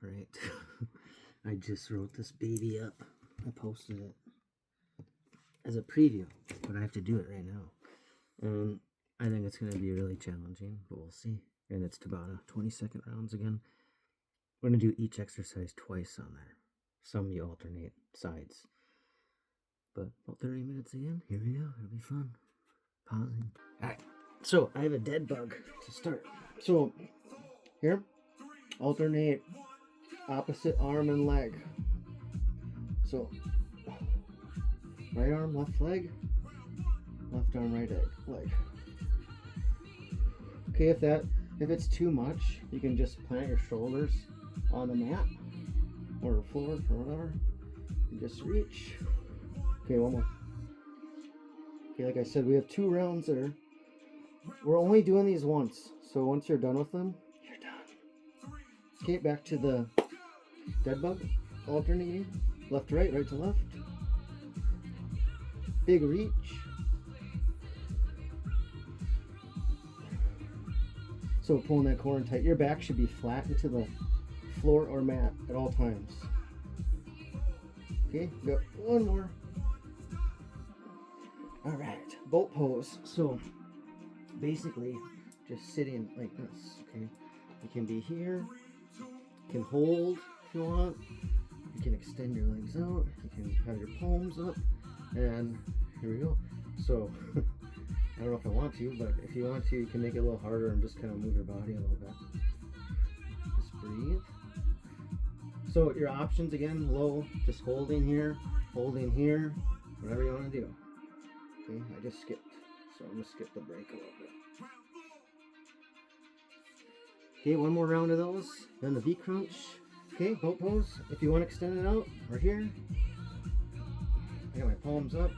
Alright, I just wrote this baby up. I posted it as a preview, but I have to do it right now. I think it's going to be really challenging, but we'll see. And it's Tabata, 20-second rounds again. We're going to do each exercise twice on there. Some you alternate sides. But about 30 minutes again. Here we go. It'll be fun. Pausing. Alright, so I have a dead bug to start. So, here, alternate opposite arm and leg. So, right arm, left leg, left arm, right leg. Okay, if it's too much, you can just plant your shoulders on the mat or floor or whatever. And just reach. Okay, one more. Okay, like I said, we have 2 rounds there. We're only doing these once, so once you're done with them, you're done. Okay, back to the dead bug, alternating, left to right, right to left. Big reach. So pulling that core in tight. Your back should be flat into the floor or mat at all times. Okay, got one more. All right, boat pose. So basically just sitting like this. Okay, you can be here, you can hold if you want, you can extend your legs out, you can have your palms up, and here we go. So I don't know if I want to, but if you want to, you can make it a little harder and just kind of move your body a little bit. Just breathe. So your options again, low, just holding here, whatever you want to do. Okay, I just skipped, so I'm going to skip the break a little bit. Okay, one more round of those, then the V crunch. Okay, boat pose. If you want to extend it out, we're here. I got my palms up.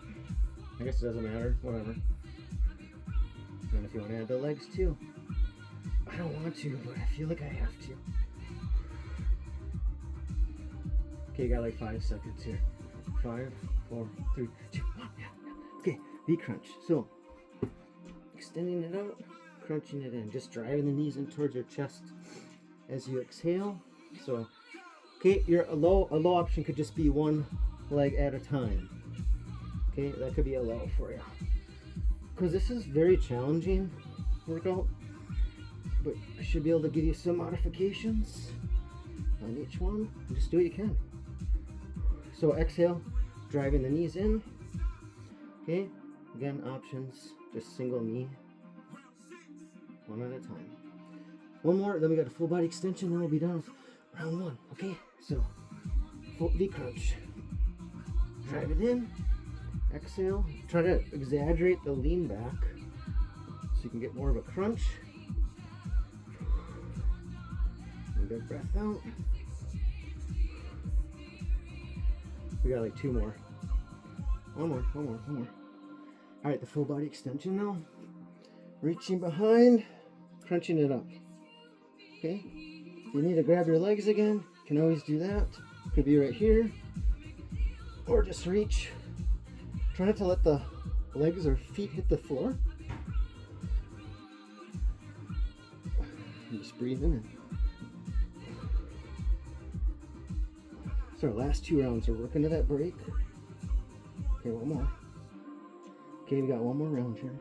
I guess it doesn't matter, whatever. And if you want to add the legs too. I don't want to, but I feel like I have to. Okay, you got like 5 seconds here. 5, 4, 3, 2, 1. Yeah. Okay, V crunch. So, extending it out, crunching it in. Just driving the knees in towards your chest as you exhale. So, okay, a low option could just be one leg at a time. Okay, that could be a low for you. Because this is very challenging workout, but I should be able to give you some modifications on each one. Just do what you can. So exhale, driving the knees in. Okay, again, options, just single knee, one at a time. One more, then we got a full body extension, then we'll be done with round 1. Okay, so full V crunch. Drive it in. Exhale. Try to exaggerate the lean back so you can get more of a crunch. And big breath out. We got like 2 more. One more. Alright, the full body extension now. Reaching behind, crunching it up. Okay? If you need to grab your legs again, you can always do that. Could be right here. Or just reach. Try not to let the legs or feet hit the floor. And just breathe in. So our last 2 rounds are working to that break. Okay, one more. Okay, we got one more round here.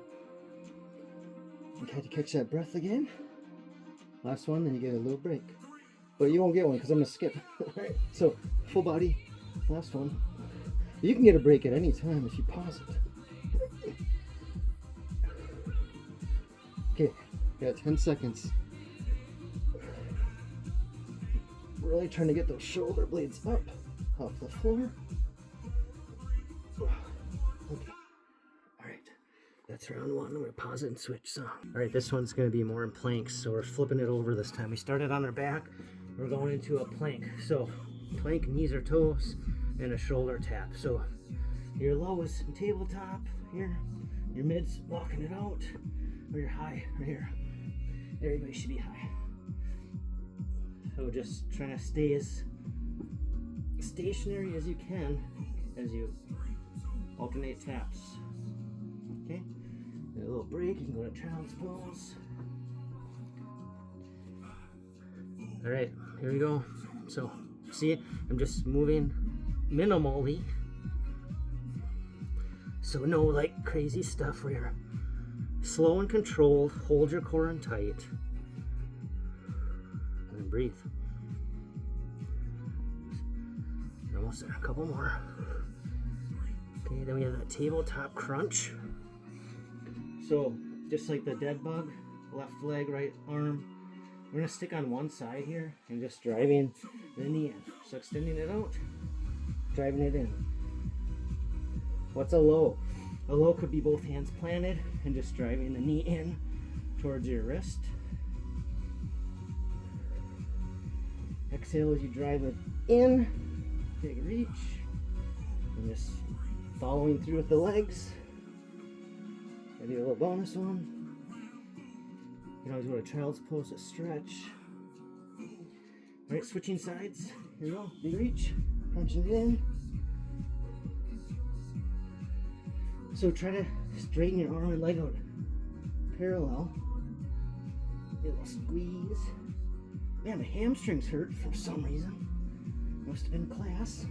Okay, to catch that breath again. Last one, then you get a little break. But you won't get one because I'm going to skip. Alright, so full body, last one. You can get a break at any time if you pause it. Okay, got 10 seconds. Really trying to get those shoulder blades up off the floor. Okay. Alright, that's round 1. I'm going to pause it and switch song. Alright, this one's going to be more in planks, so we're flipping it over this time. We started on our back, we're going into a plank. So, plank, knees or toes, and a shoulder tap. So your low is tabletop here, your mid's walking it out, or your high right here. Everybody should be high. So just trying to stay as stationary as you can as you alternate taps. Okay, a little break, you can go to child's pose. All right, here we go. So see, I'm just moving minimally. So no like crazy stuff where you're slow and controlled, hold your core in tight, and then breathe. Almost there, a couple more. Okay, then we have that tabletop crunch. So just like the dead bug, left leg, right arm, we're gonna stick on one side here and just driving the knee in. So extending it out, driving it in. What's a low? A low could be both hands planted and just driving the knee in towards your wrist. Exhale as you drive it in, big reach, and just following through with the legs. Maybe a little bonus one. You can always go to child's pose, a stretch. All right, switching sides. Here we go, big reach, punching it in. So try to straighten your arm and leg out parallel. A little squeeze. Man, the hamstrings hurt for some reason. Must have been class.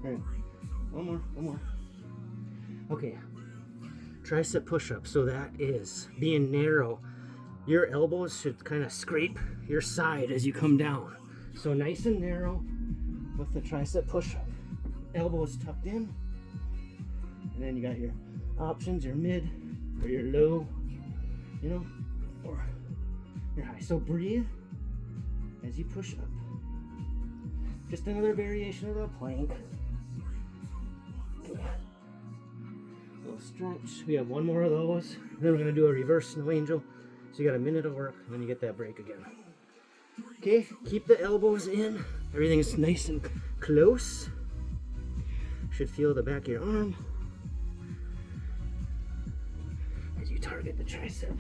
All right, one more. Okay, tricep push-up. So that is being narrow. Your elbows should kind of scrape your side as you come down. So nice and narrow with the tricep push-up. Elbows tucked in. And then you got your options, your mid or your low, you know, or your high. So breathe as you push up. Just another variation of the plank. Okay. Little stretch. We have one more of those. Then we're going to do a reverse snow angel. So you got a minute of work, and then you get that break again. Okay, keep the elbows in. Everything's nice and close. Should feel the back of your arm. You target the tricep.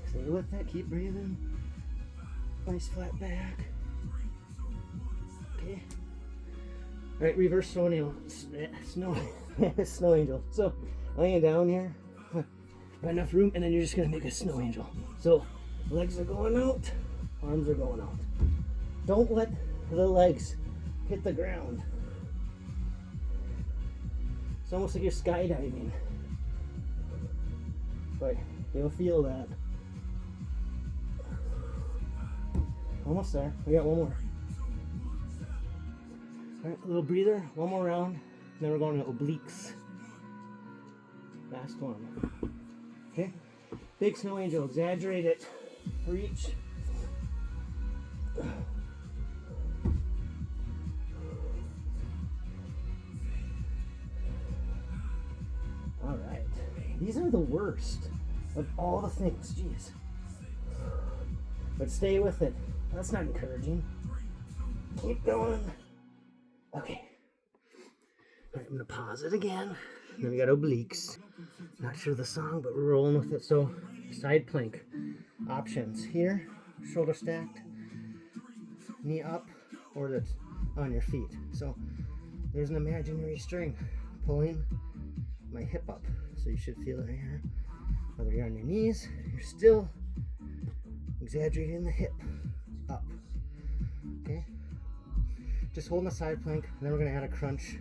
Stay with it, keep breathing. Nice flat back. Okay. Alright, reverse snow angel. Snow angel. So, laying down here, got enough room, and then you're just gonna make a snow angel. So, legs are going out, arms are going out. Don't let the legs hit the ground. It's almost like you're skydiving, but you'll feel that. Almost there. We got one more. All right, a little breather. One more round. Then we're going to obliques. Last one. Okay. Big snow angel. Exaggerate it. Reach. All right. These are the worst of all the things. Jeez. But stay with it. That's not encouraging. Keep going. Okay. All right, I'm gonna pause it again. Then we got obliques. Not sure the song, but we're rolling with it. So, side plank options here. Shoulder stacked, knee up, or that's on your feet. So, there's an imaginary string pulling my hip up. So you should feel it right here. Whether you're on your knees, you're still exaggerating the hip up. Okay? Just holding the side plank, and then we're gonna add a crunch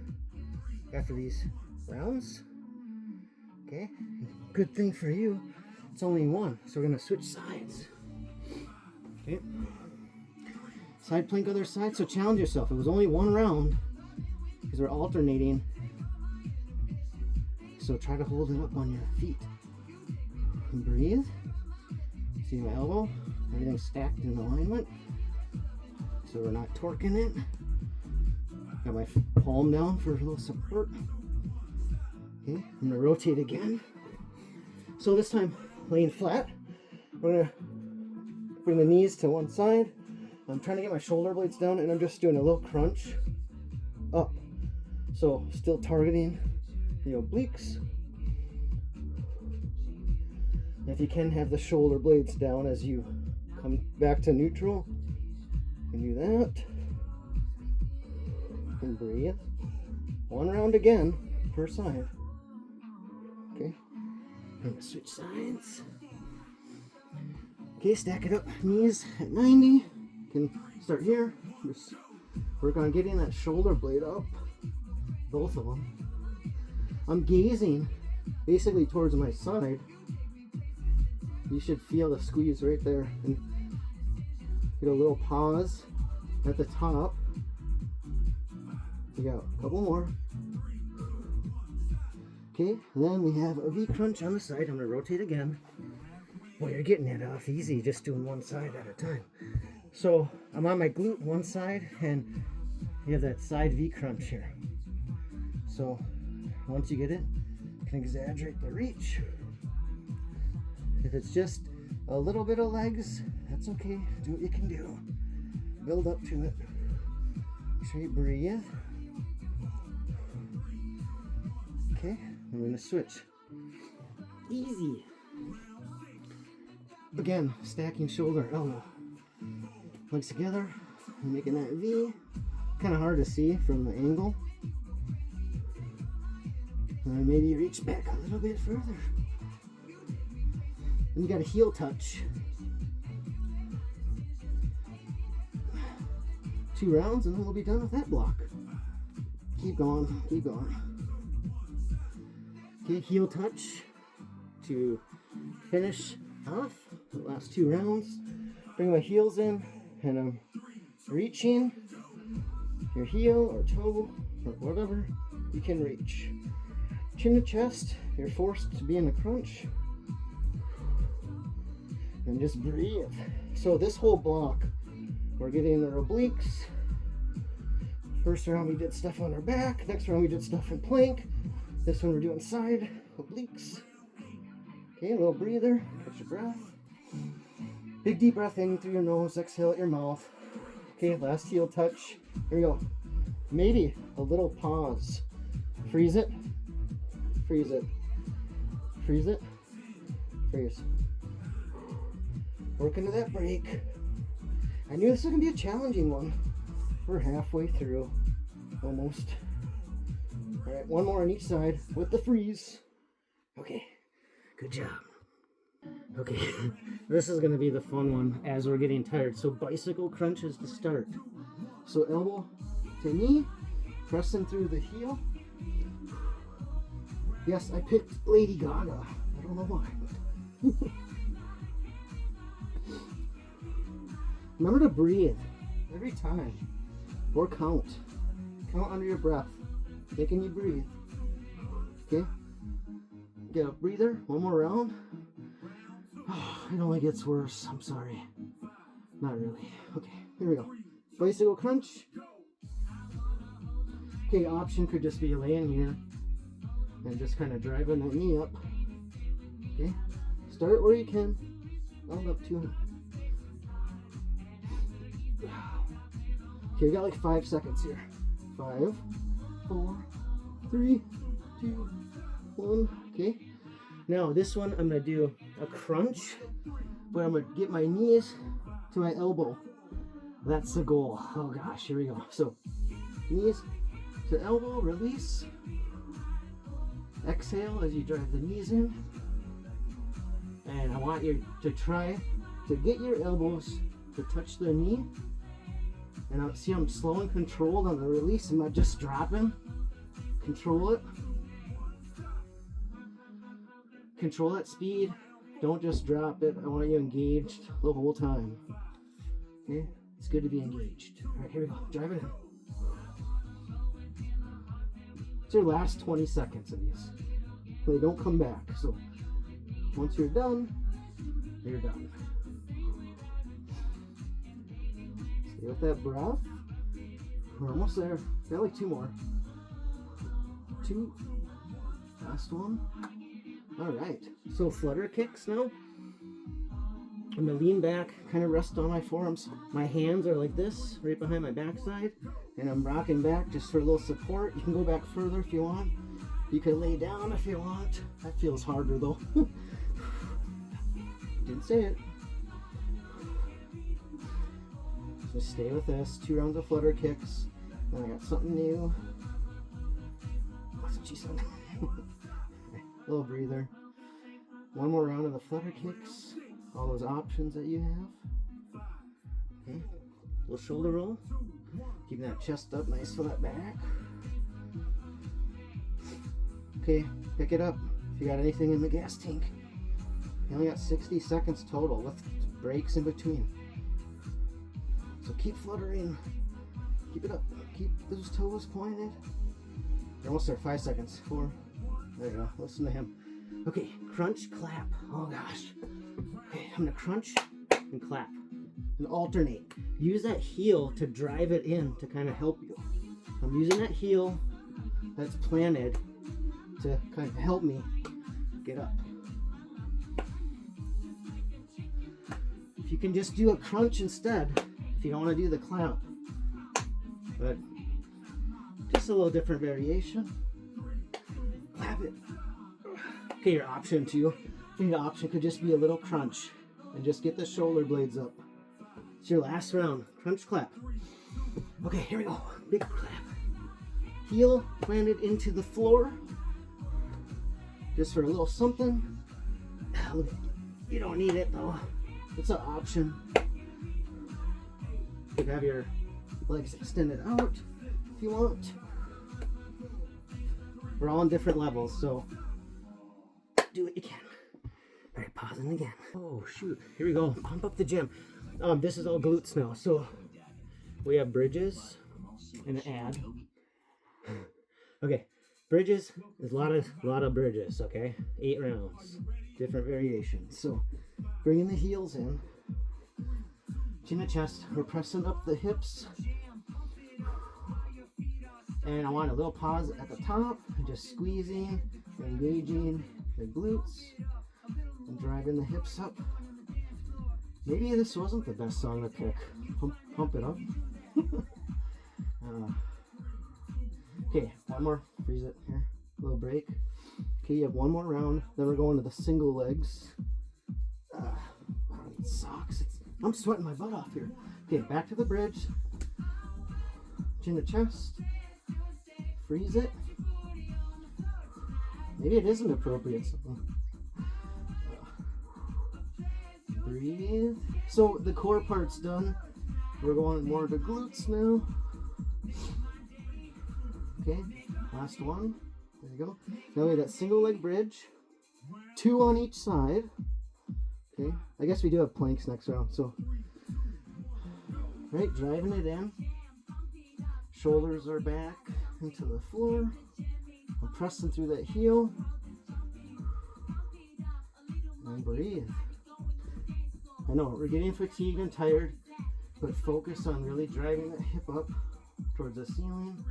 after these rounds. Okay? Good thing for you, it's only one, so we're gonna switch sides. Okay? Side plank, other side, so challenge yourself. It was only one round, because we're alternating. So try to hold it up on your feet. And breathe. See my elbow? Everything's stacked in alignment. So we're not torquing it. Got my palm down for a little support. Okay, I'm gonna rotate again. So this time, laying flat. We're gonna bring the knees to one side. I'm trying to get my shoulder blades down, and I'm just doing a little crunch up. So still targeting the obliques. If you can have the shoulder blades down as you come back to neutral, you can do that. And breathe. One round again per side. Okay. I'm gonna switch sides. Okay, stack it up, knees at 90. Can start here. Just work on getting that shoulder blade up. Both of them. I'm gazing basically towards my side. You should feel the squeeze right there. And get a little pause at the top. We got a couple more. Okay, and then we have a V crunch on the side. I'm gonna rotate again. Well, you're getting it off easy just doing one side at a time. So I'm on my glute one side, and you have that side V crunch here. So once you get it, you can exaggerate the reach. If it's just a little bit of legs, that's okay. Do what you can do. Build up to it. Make sure you breathe. Okay, I'm going to switch. Easy. Again, stacking shoulder, elbow. Legs together, and making that V. Kind of hard to see from the angle. And maybe reach back a little bit further. And you got a heel touch. 2 rounds and then we'll be done with that block. Keep going, keep going. Okay, heel touch to finish off the last 2 rounds. Bring my heels in and I'm reaching your heel or toe or whatever you can reach. Chin to chest, you're forced to be in a crunch. And just breathe. So this whole block, we're getting our obliques. First round we did stuff on our back. Next round we did stuff in plank. This one we're doing side obliques. Okay, a little breather. Catch your breath. Big deep breath in through your nose. Exhale at your mouth. Okay, last heel touch. Here we go. Maybe a little pause. Freeze it. Freeze it. Freeze it. Freeze. Work into that break. I knew this was going to be a challenging one. We're halfway through. Almost. Alright, one more on each side with the freeze. Okay, good job. Okay, this is going to be the fun one as we're getting tired. So bicycle crunches to start. So elbow to knee, pressing through the heel. Yes, I picked Lady Gaga. I don't know why. But remember to breathe every time. Or count. Count under your breath. Making you breathe. Okay? Get a breather. One more round. Oh, it only gets worse. I'm sorry. Not really. Okay, here we go. Bicycle crunch. Okay, option could just be laying here and just kind of driving that knee up. Okay? Start where you can. Round up to him. Okay, we got like 5 seconds here. 5, 4, 3, 2, 1. Okay. Now this one I'm gonna do a crunch, but I'm gonna get my knees to my elbow. That's the goal. Oh gosh, here we go. So knees to elbow, release. Exhale as you drive the knees in. And I want you to try to get your elbows to touch the knee. And I see I'm slow and controlled on the release. I'm not just dropping. Control it. Control that speed. Don't just drop it. I want you engaged the whole time. Okay? It's good to be engaged. Alright, here we go. Drive it in. It's your last 20 seconds of these. They don't come back. So once you're done, you're done. Stay with that breath. We're almost there. Got like 2 more. 2. Last one. Alright. So flutter kicks now. I'm going to lean back, kind of rest on my forearms. My hands are like this, right behind my backside. And I'm rocking back just for a little support. You can go back further if you want. You can lay down if you want. That feels harder though. Didn't say it. Just stay with this. 2 rounds of flutter kicks. Then I got something new. That's what she said. Little breather. 1 more round of the flutter kicks. all those options that you have. Okay, little shoulder roll, keeping that chest up, nice flat back. Okay, pick it up if you got anything in the gas tank. You only got 60 seconds total with breaks in between. So keep fluttering, keep it up, keep those toes pointed. You're almost there, 5 seconds, 4, there you go, listen to him. Okay, crunch, clap, oh gosh. Okay, I'm gonna crunch and clap and alternate. Use that heel to drive it in to kind of help you. I'm using that heel that's planted to kind of help me get up. If you can just do a crunch instead, if you don't want to do the clap, but just a little different variation. Clap it. Okay, your option too. Your option could just be a little crunch and just get the shoulder blades up. It's your last round. Crunch, clap. Okay, here we go. Big clap. Heel planted into the floor. Just for a little something. You don't need it though. It's an option. You can have your legs extended out if you want. We're all on different levels, so do what you can. All right, pausing again. Oh shoot, here we go. Pump up the gym. This is all glutes now. So we have bridges and an ad. Okay, bridges. There's a lot of bridges. Okay, 8 rounds, different variations. So bringing the heels in, chin to chest. We're pressing up the hips, and I want a little pause at the top, just squeezing, engaging the glutes, and driving the hips up. Maybe this wasn't the best song to pick. Pump it up. Okay, one more. Freeze it here. A little break. Okay, you have one more round. Then we're going to the single legs. I don't need socks. I'm sweating my butt off here. Okay, back to the bridge. Chin to chest. Freeze it. Maybe it isn't appropriate. Breathe. So the core part's done. We're going more to glutes now. Okay, last one. There you go. Now we have that single leg bridge. 2 on each side. Okay, I guess we do have planks next round. So, right, driving it in. Shoulders are back into the floor. I'm pressing through that heel. And breathe. I know we're getting fatigued and tired, but focus on really driving that hip up towards the ceiling.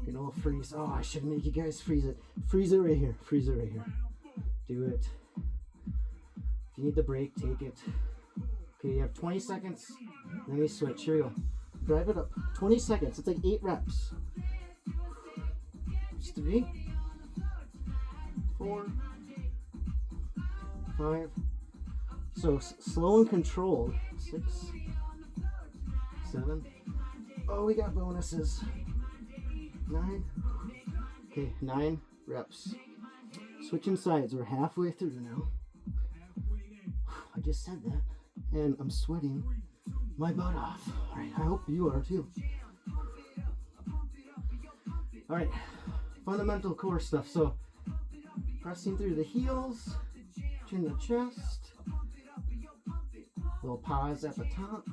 Get a little freeze. Oh, I should make you guys freeze it. Freeze it right here. Freeze it right here. Do it. If you need the break, take it. Okay, you have 20 seconds. Then we switch. Here we go. Drive it up. 20 seconds. It's like 8 reps. It's 3, 4, 5. So slow and controlled. 6, 7. Oh, we got bonuses. 9. Okay, 9 reps. Switching sides. We're halfway through now. I just said that, and I'm sweating my butt off. All right, I hope you are too. All right, fundamental core stuff. So pressing through the heels, chin to chest, little pause at the top.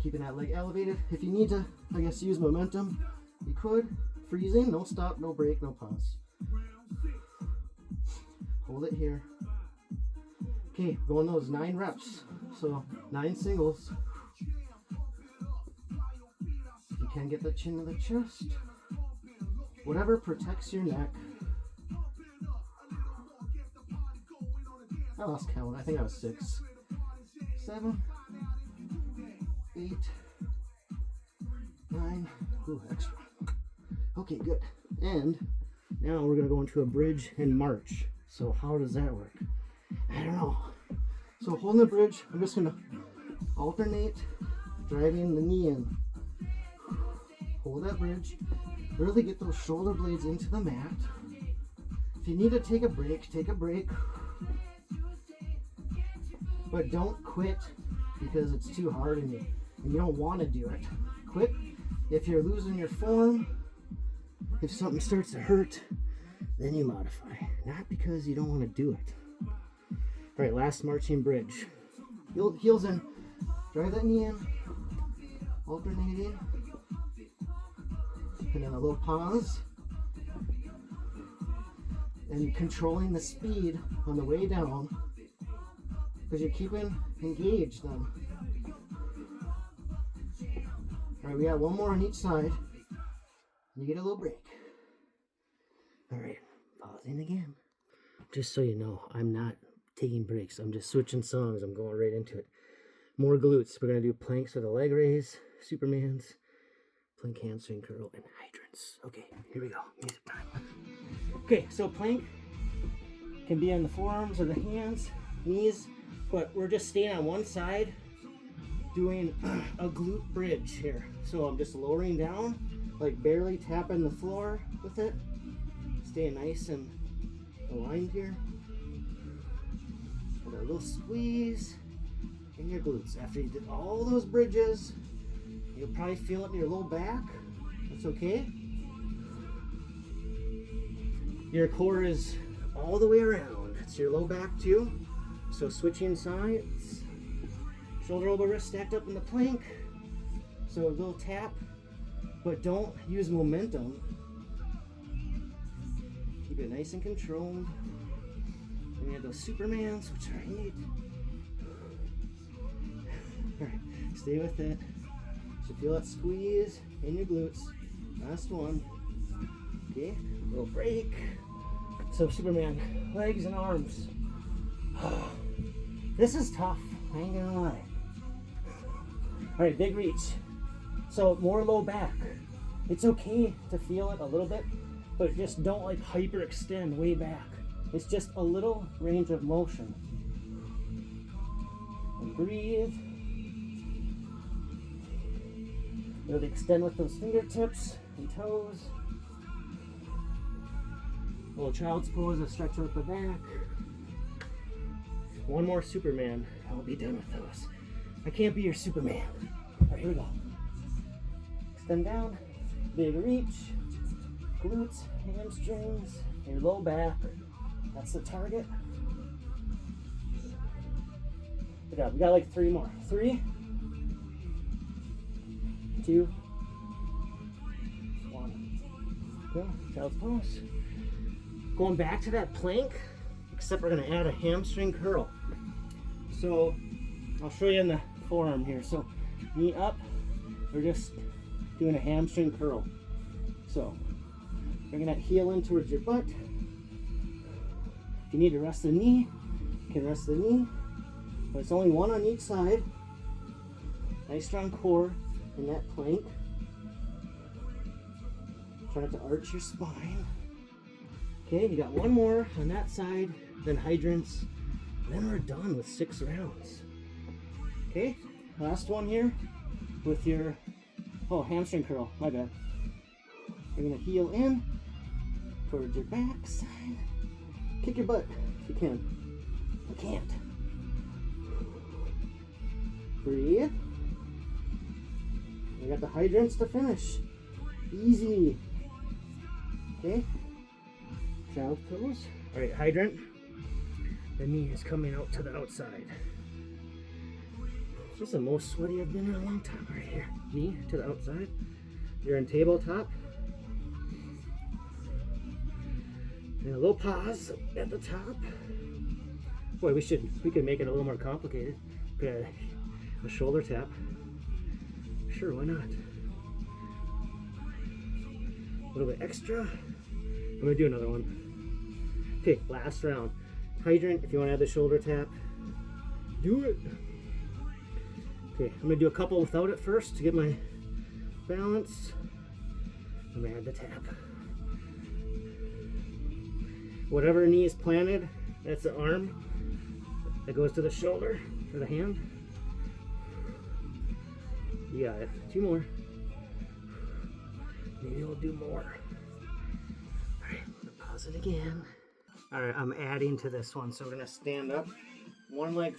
Keeping that leg elevated. If you need to, I guess, use momentum, you could. Freezing, no stop, no break, no pause. Hold it here. Okay, going those 9 reps. So 9 singles. You can get the chin to the chest. Whatever protects your neck. I lost count. I think I was 6, 7, 8, 9. Ooh, extra. Okay, good. And now we're gonna go into a bridge and march. So how does that work? I don't know. So holding the bridge, I'm just gonna alternate driving the knee in. Hold that bridge. Really get those shoulder blades into the mat. If you need to take a break, take a break. but don't quit because it's too hard and you don't want to do it. Quit if you're losing your form, if something starts to hurt, then you modify. Not because you don't want to do it. All right, last marching bridge. Heels in. Drive that knee in. Alternating. And then a little pause. And controlling the speed on the way down because you're keeping engaged then. All right, we got one more on each side. You get a little break. All right, pausing again. Just so you know, I'm not taking breaks. I'm just switching songs. I'm going right into it. More glutes. We're going to do planks with a leg raise, Supermans, plank hamstring curl, and hydrants. Okay, here we go. Music time. Okay, so plank can be on the forearms or the hands, knees, but we're just staying on one side doing a glute bridge here. So I'm just lowering down, like barely tapping the floor with it. Staying nice and aligned here. And a little squeeze in your glutes. After you did all those bridges, you'll probably feel it in your low back. That's okay. Your core is all the way around. It's your low back too. So switching sides. Shoulder, elbow, wrist stacked up in the plank. So a little tap, but don't use momentum. Keep it nice and controlled. And we have those Supermans, which are neat. All right, stay with it. Should feel that squeeze in your glutes. Last one. Okay, little break. So Superman, legs and arms. This is tough, I ain't gonna lie. All right, big reach. So more low back. It's okay to feel it a little bit, but just don't like hyperextend way back. It's just a little range of motion. And breathe. Really extend with those fingertips and toes. Little child's pose to stretch out the back. One more Superman. I'll be done with those. I can't be your Superman. All right, here we go. Extend down. Big reach. Glutes, hamstrings, your low back. That's the target. We got like 3 more. 3, 2, 1. Okay, child's pose. Going back to that plank, except we're gonna add a hamstring curl. So I'll show you in the forearm here. So knee up, we're just doing a hamstring curl. So bringing that heel in towards your butt. If you need to rest the knee, you can rest the knee, but it's only one on each side. Nice strong core in that plank. Try not to arch your spine. Okay, you got one more on that side, then hydrants, then we're done with 6 rounds. Okay, last one here with your, hamstring curl, my bad. You're gonna heel in towards your back side. Kick your butt if you can. I can't. Breathe. We got the hydrants to finish. Easy. Okay. Child pose. All right, hydrant. The knee is coming out to the outside. This is the most sweaty I've been in a long time right here. Knee to the outside. You're in tabletop. And a little pause at the top. Boy, we could make it a little more complicated. Okay, a shoulder tap. Sure, why not? A little bit extra. I'm gonna do another one. Okay, last round. Hydrant, if you want to add the shoulder tap, do it. Okay, I'm gonna do a couple without it first to get my balance. I'm gonna add the tap. Whatever knee is planted, that's the arm. That goes to the shoulder or the hand. You got it. 2 more. Maybe we'll do more. All right, I'm gonna pause it again. All right, I'm adding to this one. So we're gonna stand up, one leg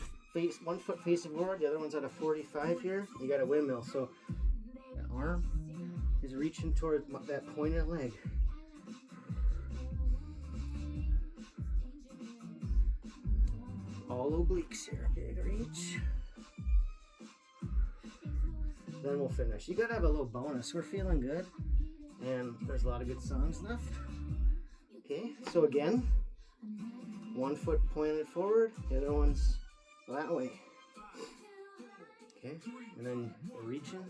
one foot facing forward, the other one's at a 45 here. You got a windmill, so that arm is reaching toward that pointed leg. All obliques here, big reach. Then we'll finish. You gotta have a little bonus. We're feeling good, and there's a lot of good songs left. Okay, so again, one foot pointed forward, the other one's that way. Okay, and then we're reaching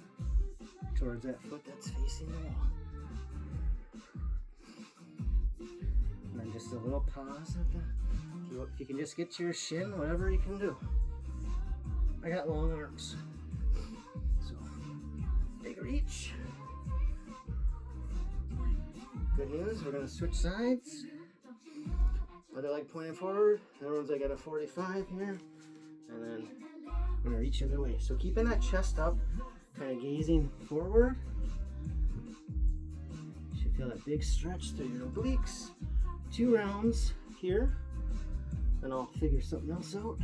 towards that foot that's facing the wall. And then just a little pause at the, if you can just get to your shin, whatever you can do. I got long arms. So, big reach. Good news, we're gonna switch sides. Other leg pointing forward, the other one's like at a 45 here. And then I'm gonna reach the other way. So keeping that chest up, kind of gazing forward. You should feel that big stretch through your obliques. 2 rounds here. Then I'll figure something else out.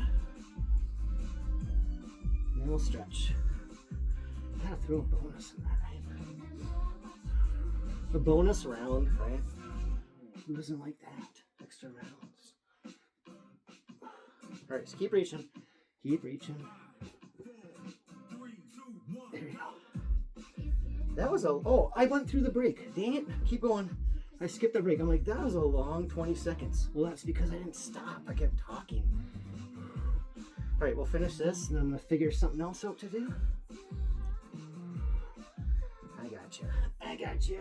And then we'll stretch. Gotta throw a bonus in that, right? A bonus round, right? Who doesn't like that? Extra rounds. Alright, so keep reaching. Keep reaching. There you go. That was I went through the break. Dang it. Keep going. I skipped the break. I'm like, that was a long 20 seconds. Well, that's because I didn't stop. I kept talking. Alright, we'll finish this, and I'm going to figure something else out to do. I got you. I got you.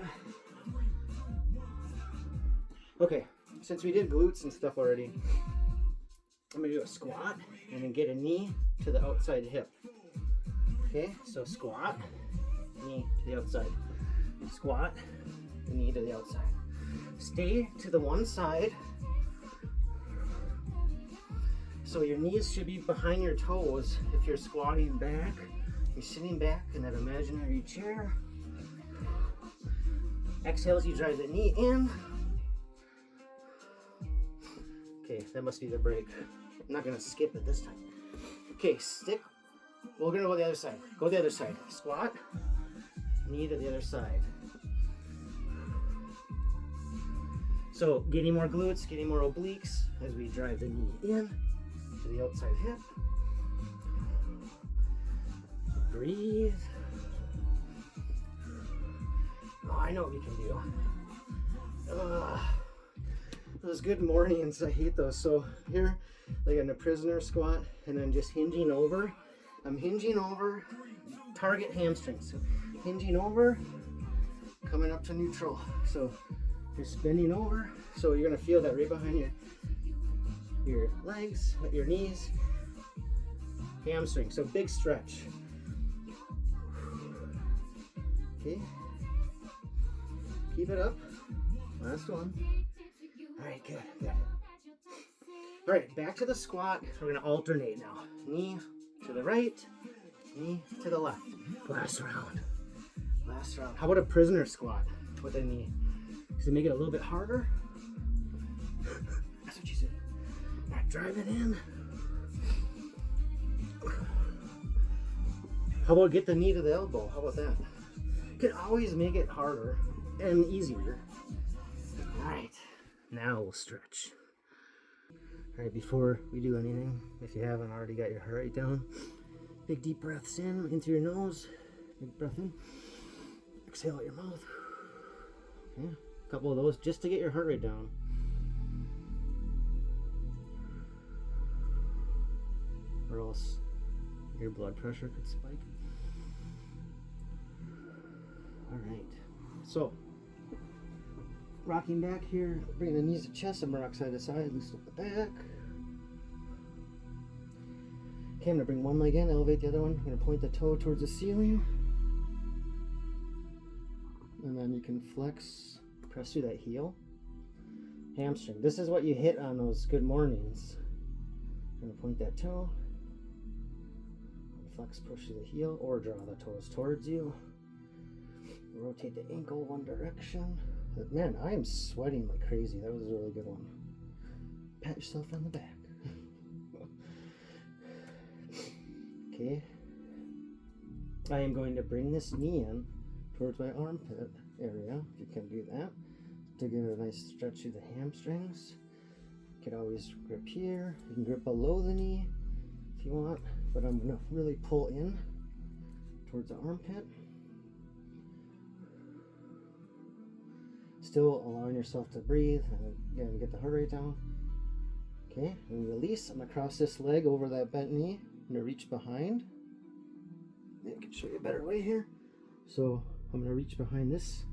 Okay, since we did glutes and stuff already, I'm going to do a squat and then get a knee to the outside hip. Okay, so squat, knee to the outside. Squat, knee to the outside. Stay to the one side. So your knees should be behind your toes if you're squatting back. You're sitting back in that imaginary chair. Exhale as you drive the knee in. Okay, that must be the break. I'm not gonna skip it this time. Okay, stick. We're gonna go the other side. Go the other side. Squat, knee to the other side. So getting more glutes, getting more obliques as we drive the knee in to the outside hip. Breathe. Oh, I know what we can do. Those good mornings, I hate those. So here, like in a prisoner squat, and then just hinging over. I'm hinging over, target hamstrings. So hinging over, coming up to neutral. So you're spinning over. So you're gonna feel that right behind your legs, your knees, hamstring. So big stretch. Okay. Keep it up. Last one. All right, good, good. All right, back to the squat. We're gonna alternate now. Knee to the right, knee to the left. Last round. Last round. How about a prisoner squat with a knee? Does it make it a little bit harder? That's what you said. All right, drive it in. How about get the knee to the elbow? How about that? You can always make it harder and easier. All right. Now we'll stretch. All right, before we do anything, if you haven't already got your heart rate down, big deep breaths in through your nose. Big breath in. Exhale out your mouth. Okay, a couple of those just to get your heart rate down. Or else your blood pressure could spike. All right, so rocking back here, bring the knees to chest and rock side to side, loosen up the back. Okay, I'm gonna bring one leg in, elevate the other one. I'm gonna point the toe towards the ceiling. And then you can flex, press through that heel. Hamstring. This is what you hit on those good mornings. I'm gonna point that toe. Flex, push through the heel, or draw the toes towards you. Rotate the ankle one direction. Man, I am sweating like crazy. That was a really good one. Pat yourself on the back. Okay. I am going to bring this knee in towards my armpit area, if you can do that, to give it a nice stretch through the hamstrings. You can always grip here. You can grip below the knee if you want, but I'm going to really pull in towards the armpit. Still allowing yourself to breathe and again get the heart rate down. Okay, and release. I'm going to cross this leg over that bent knee. I'm going to reach behind. Maybe I can show you a better way here. So I'm going to reach behind this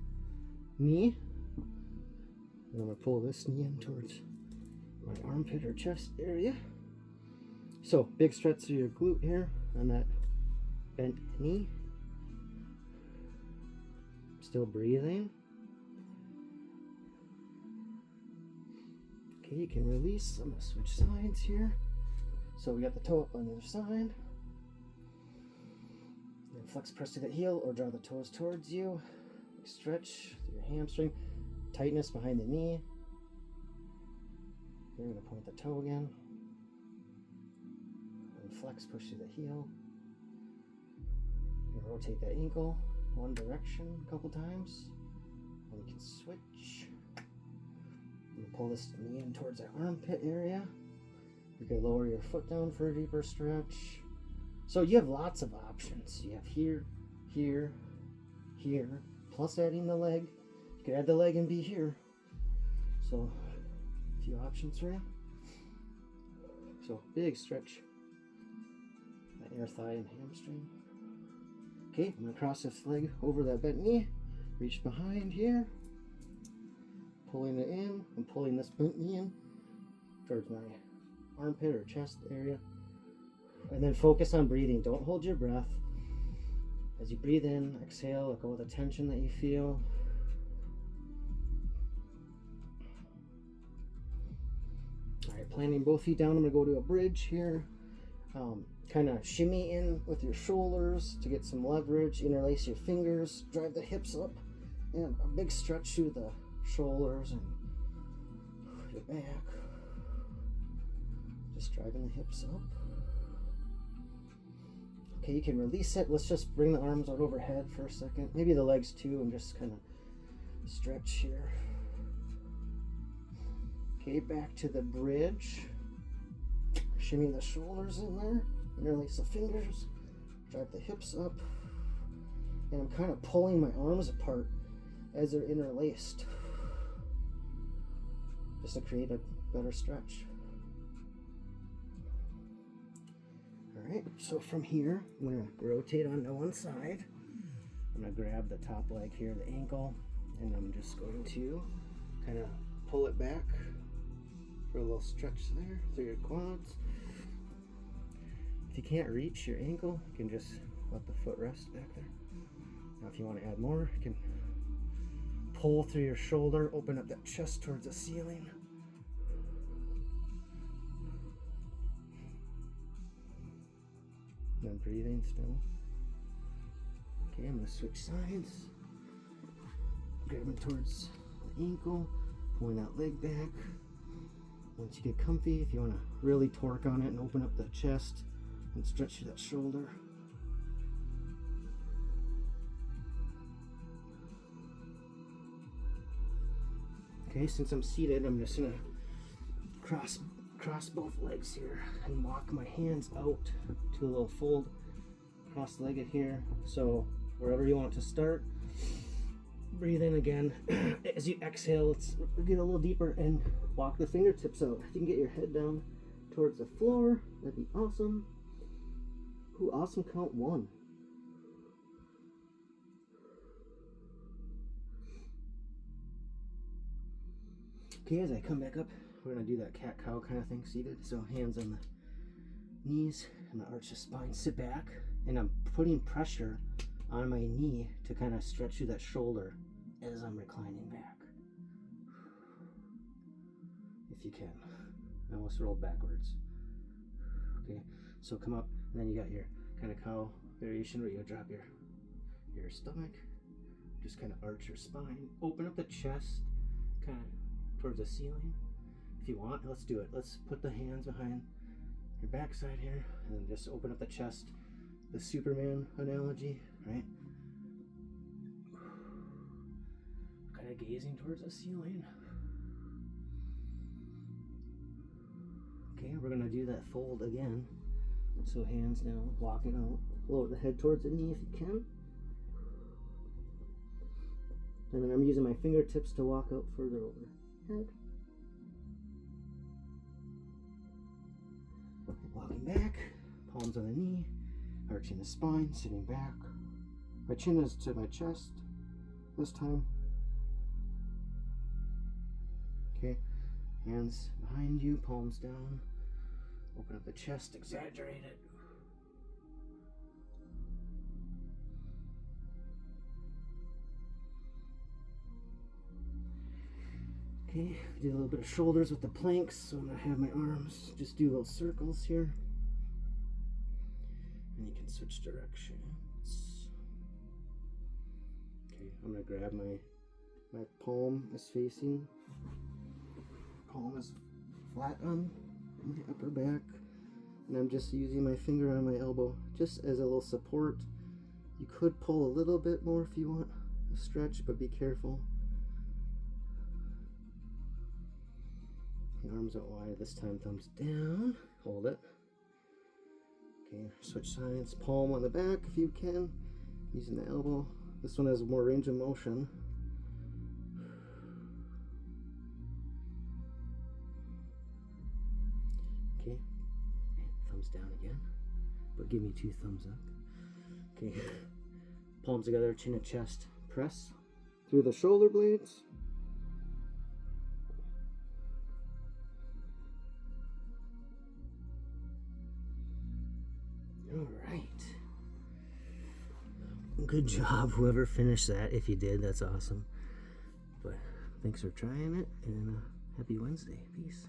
knee. And I'm going to pull this knee in towards my armpit or chest area. So big stretch through your glute here on that bent knee. Still breathing. Okay, you can release. I'm going to switch sides here. So we got the toe up on the other side. Then flex, press to the heel or draw the toes towards you. Stretch through your hamstring. Tightness behind the knee. You're going to point the toe again. And flex, push through the heel. And rotate that ankle one direction a couple times. And you can switch. And pull this knee in towards that armpit area. You can lower your foot down for a deeper stretch. So you have lots of options. You have here, here, here, plus adding the leg. You could add the leg and be here. So a few options for you. So big stretch. That inner thigh and hamstring. Okay, I'm going to cross this leg over that bent knee. Reach behind here. Pulling it in. I'm pulling this bent knee in towards my armpit or chest area. And then focus on breathing. Don't hold your breath. As you breathe in, exhale, let go of the tension that you feel. Alright, planting both feet down, I'm going to go to a bridge here. Kind of shimmy in with your shoulders to get some leverage. Interlace your fingers, drive the hips up, and a big stretch through the shoulders and your back. Just driving the hips up. Okay, you can release it. Let's just bring the arms out overhead for a second. Maybe the legs too, and just kind of stretch here. Okay, back to the bridge. Shimmy the shoulders in there. Interlace the fingers. Drive the hips up. And I'm kind of pulling my arms apart as they're interlaced. Just to create a better stretch. Alright, so from here, I'm going to rotate onto one side. I'm going to grab the top leg here, the ankle, and I'm just going to kind of pull it back for a little stretch there through your quads. If you can't reach your ankle, you can just let the foot rest back there. Now if you want to add more, you can pull through your shoulder, open up that chest towards the ceiling. And then breathing still. Okay, I'm going to switch sides. Grabbing towards the ankle, pulling that leg back. Once you get comfy, if you want to really torque on it and open up the chest and stretch through that shoulder. Okay, since I'm seated, I'm just going to cross both legs here and walk my hands out to a little fold cross-legged here. So wherever you want to start, breathe in again. As you exhale, let's get a little deeper and walk the fingertips out. If you can get your head down towards the floor, that'd be awesome. Ooh, awesome. Count 1. Okay, as I come back up, we're going to do that cat-cow kind of thing, seated. So hands on the knees, and the arch the spine. Sit back, and I'm putting pressure on my knee to kind of stretch through that shoulder as I'm reclining back. If you can. I almost rolled backwards. Okay, so come up, and then you got your kind of cow variation where you drop your stomach, just kind of arch your spine, open up the chest, kind of towards the ceiling. If you want, let's do it. Let's put the hands behind your backside here, and then just open up the chest the Superman analogy, right? Kind of gazing towards the ceiling. Okay, we're gonna do that fold again. So hands down, walking out. Lower the head towards the knee if you can. And then I'm using my fingertips to walk out further over head. Walking back, palms on the knee, arching the spine, sitting back. My chin is to my chest this time. Okay, hands behind you, palms down. Open up the chest, exaggerate it. Okay, do a little bit of shoulders with the planks, so I'm gonna have my arms just do little circles here. And you can switch directions. Okay, I'm gonna grab my palm is facing. Palm is flat on my upper back. And I'm just using my finger on my elbow just as a little support. You could pull a little bit more if you want a stretch, but be careful. The arms out wide, this time thumbs down. Hold it. Okay, switch sides. Palm on the back if you can, using the elbow. This one has more range of motion. Okay, thumbs down again, but give me 2 thumbs up. Okay, palms together, chin to chest. Press through the shoulder blades. All right. Good job, whoever finished that. If you did, that's awesome. But thanks for trying it, and happy Wednesday. Peace.